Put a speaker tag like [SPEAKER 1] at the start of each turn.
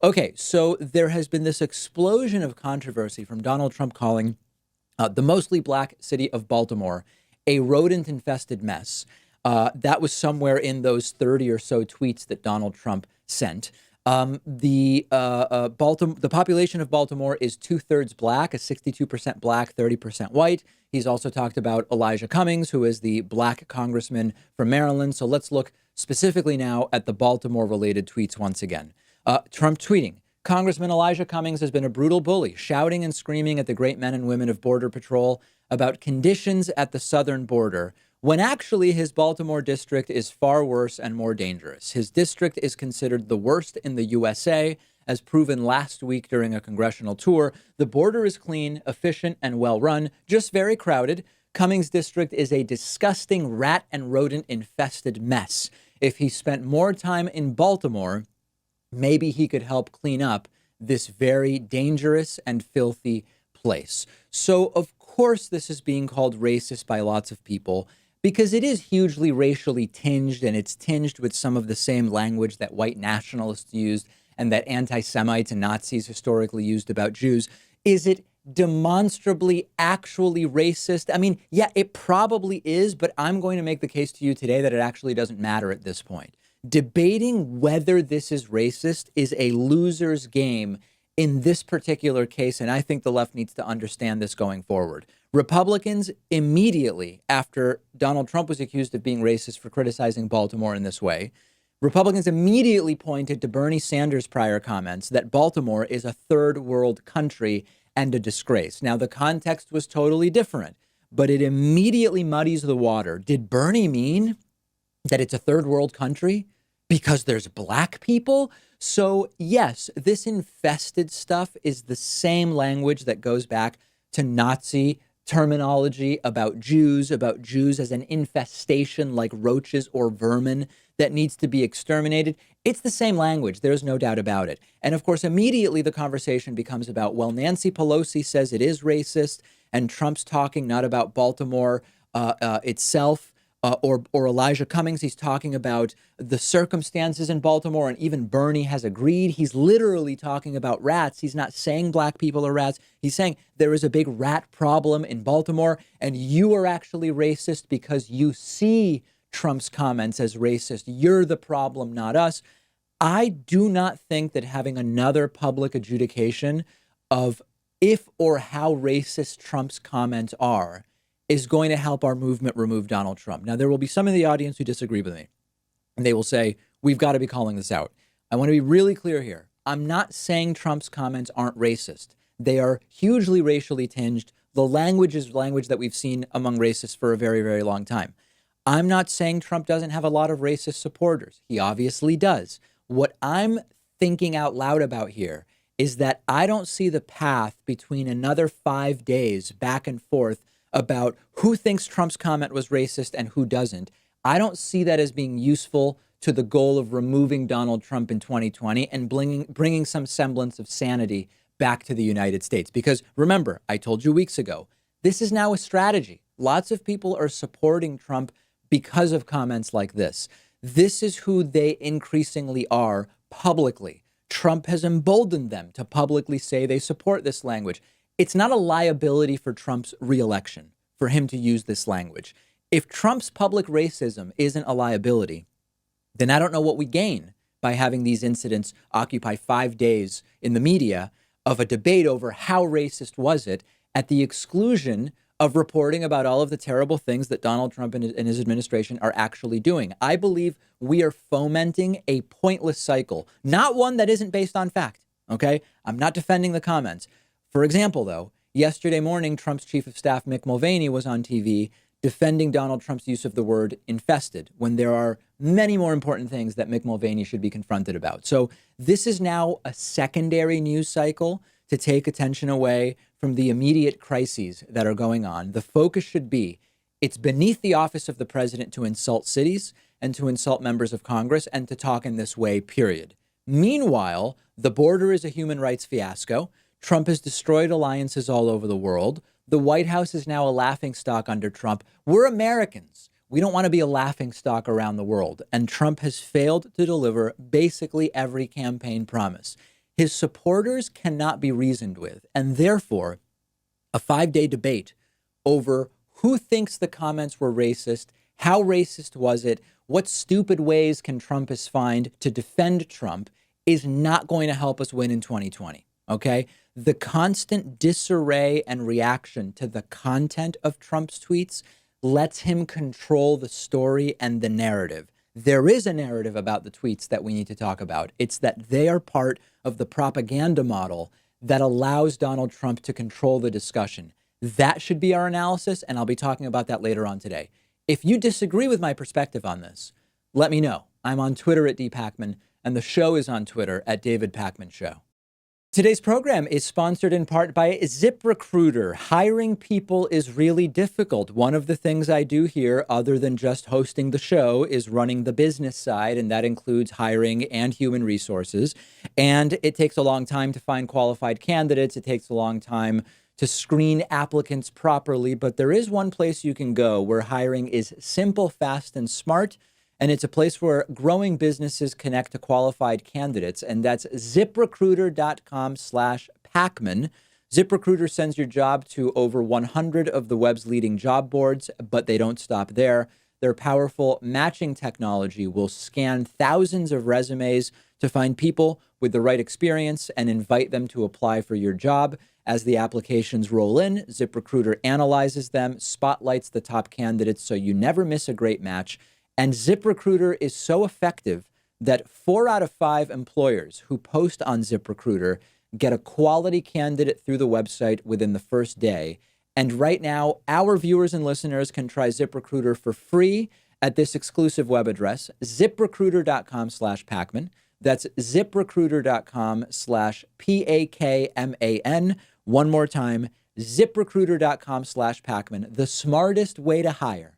[SPEAKER 1] Okay, so there has been this explosion of controversy from Donald Trump calling the mostly black city of Baltimore a rodent infested mess. That was somewhere in those 30 or so tweets that Donald Trump sent. The population of Baltimore is two-thirds black, a 62% black, 30% white. He's also talked about Elijah Cummings, who is the black congressman from Maryland. So let's look specifically now at the Baltimore-related tweets once again. Trump tweeting, Congressman Elijah Cummings has been a brutal bully, shouting and screaming at the great men and women of Border Patrol about conditions at the southern border, when actually his Baltimore district is far worse and more dangerous. His district is considered the worst in the USA, as proven last week during a congressional tour. The border is clean, efficient, and well run, just very crowded. Cummings' district is a disgusting rat and rodent infested mess. If he spent more time in Baltimore, maybe he could help clean up this very dangerous and filthy place. So, of course, this is being called racist by lots of people because it is hugely racially tinged, and it's tinged with some of the same language that white nationalists used and that anti-Semites and Nazis historically used about Jews. Is it demonstrably actually racist? I mean, yeah, it probably is, but I'm going to make the case to you today that it actually doesn't matter at this point. Debating whether this is racist is a loser's game in this particular case, and I think the left needs to understand this going forward. Republicans immediately after Donald Trump was accused of being racist for criticizing Baltimore in this way, Republicans immediately pointed to Bernie Sanders' prior comments that Baltimore is a third world country and a disgrace. Now, the context was totally different, but it immediately muddies the water. Did Bernie mean that it's a third world country because there's black people? So yes, this infested stuff is the same language that goes back to Nazi terminology about Jews as an infestation like roaches or vermin that needs to be exterminated. It's the same language. There's no doubt about it. And of course, immediately the conversation becomes about, well, Nancy Pelosi says it is racist and Trump's talking not about Baltimore itself. Or Elijah Cummings, he's talking about the circumstances in Baltimore, and even Bernie has agreed. He's literally talking about rats. He's not saying black people are rats. He's saying there is a big rat problem in Baltimore, and you are actually racist because you see Trump's comments as racist. You're the problem, not us. I do not think that having another public adjudication of if or how racist Trump's comments are is going to help our movement remove Donald Trump. Now, there will be some in the audience who disagree with me, and they will say, we've got to be calling this out. I want to be really clear here. I'm not saying Trump's comments aren't racist. They are hugely racially tinged. The language is language that we've seen among racists for a very, very long time. I'm not saying Trump doesn't have a lot of racist supporters. He obviously does. What I'm thinking out loud about here is that I don't see the path between another 5 days back and forth about who thinks Trump's comment was racist and who doesn't. I don't see that as being useful to the goal of removing Donald Trump in 2020 and bringing some semblance of sanity back to the United States. Because remember, I told you weeks ago, this is now a strategy. Lots of people are supporting Trump because of comments like this. This is who they increasingly are publicly. Trump has emboldened them to publicly say they support this language. It's not a liability for Trump's reelection for him to use this language. If Trump's public racism isn't a liability, then I don't know what we gain by having these incidents occupy 5 days in the media of a debate over how racist was it at the exclusion of reporting about all of the terrible things that Donald Trump and his administration are actually doing. I believe we are fomenting a pointless cycle, not one that isn't based on fact. Okay, I'm not defending the comments. For example, though, yesterday morning, Trump's chief of staff, Mick Mulvaney, was on TV defending Donald Trump's use of the word infested when there are many more important things that Mick Mulvaney should be confronted about. So this is now a secondary news cycle to take attention away from the immediate crises that are going on. The focus should be, it's beneath the office of the president to insult cities and to insult members of Congress and to talk in this way, period. Meanwhile, the border is a human rights fiasco. Trump has destroyed alliances all over the world. The White House is now a laughingstock under Trump. We're Americans. We don't want to be a laughingstock around the world. And Trump has failed to deliver basically every campaign promise. His supporters cannot be reasoned with. And therefore, a 5-day debate over who thinks the comments were racist, how racist was it, what stupid ways can Trumpists find to defend Trump is not going to help us win in 2020. Okay? The constant disarray and reaction to the content of Trump's tweets lets him control the story and the narrative. There is a narrative about the tweets that we need to talk about. It's that they are part of the propaganda model that allows Donald Trump to control the discussion. That should be our analysis, and I'll be talking about that later on today. If you disagree with my perspective on this, let me know. I'm on Twitter at @dpakman, and the show is on Twitter at David Pakman Show. Today's program is sponsored in part by ZipRecruiter. Hiring people is really difficult. One of the things I do here, other than just hosting the show, is running the business side, and that includes hiring and human resources. And it takes a long time to find qualified candidates. It takes a long time to screen applicants properly. But there is one place you can go where hiring is simple, fast, and smart. And it's a place where growing businesses connect to qualified candidates. And that's ziprecruiter.com/Pakman. ZipRecruiter sends your job to over 100 of the web's leading job boards, but they don't stop there. Their powerful matching technology will scan thousands of resumes to find people with the right experience and invite them to apply for your job. As the applications roll in, ZipRecruiter analyzes them, spotlights the top candidates so you never miss a great match. And ZipRecruiter is so effective that 4 out of 5 employers who post on ZipRecruiter get a quality candidate through the website within the first day. And right now, our viewers and listeners can try ZipRecruiter for free at this exclusive web address, ziprecruiter.com/Pakman. That's ziprecruiter.com/Pakman. One more time, ziprecruiter.com/Pakman. The smartest way to hire